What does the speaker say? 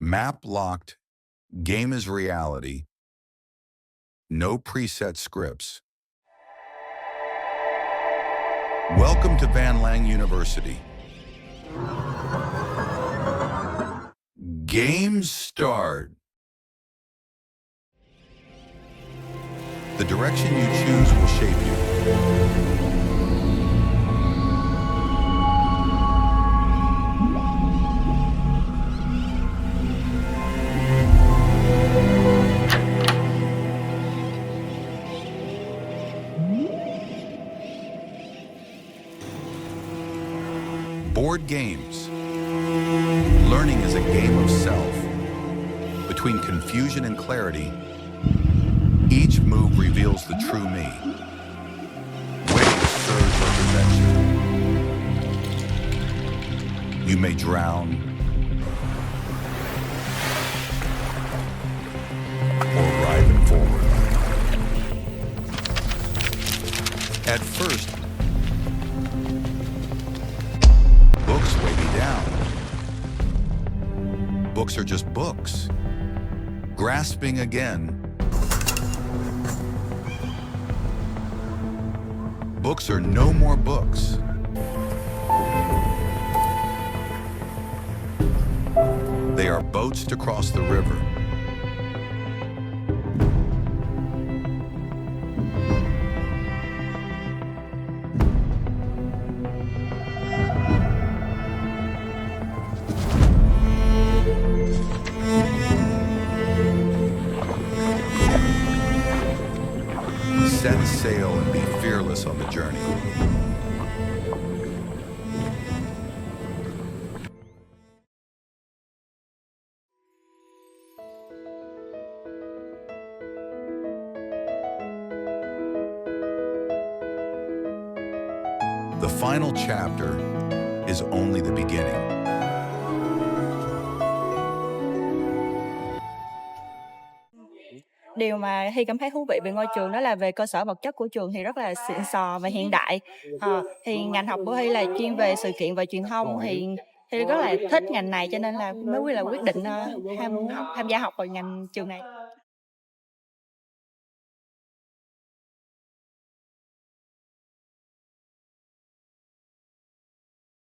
Map locked, game is reality, no preset scripts. Welcome to VanLangUniversity. Game start. The direction you choose will shape you. Board games. Learning is a game of self. Between confusion and clarity, each move reveals the true me. Waves surge over adventure. You may drown or ride them forward. At first, books weigh me down. Books are just books. Grasping again. Books are no more books. They are boats to cross the river. Set sail and be fearless on the journey. The final chapter is only the beginning. Điều mà Hy cảm thấy thú vị về ngôi trường đó là về cơ sở vật chất của trường thì rất là xịn sò và hiện đại. Thì ngành học của Hy là chuyên về sự kiện và truyền thông thì rất là thích ngành này cho nên là mới quyết định tham gia học vào ngành trường này.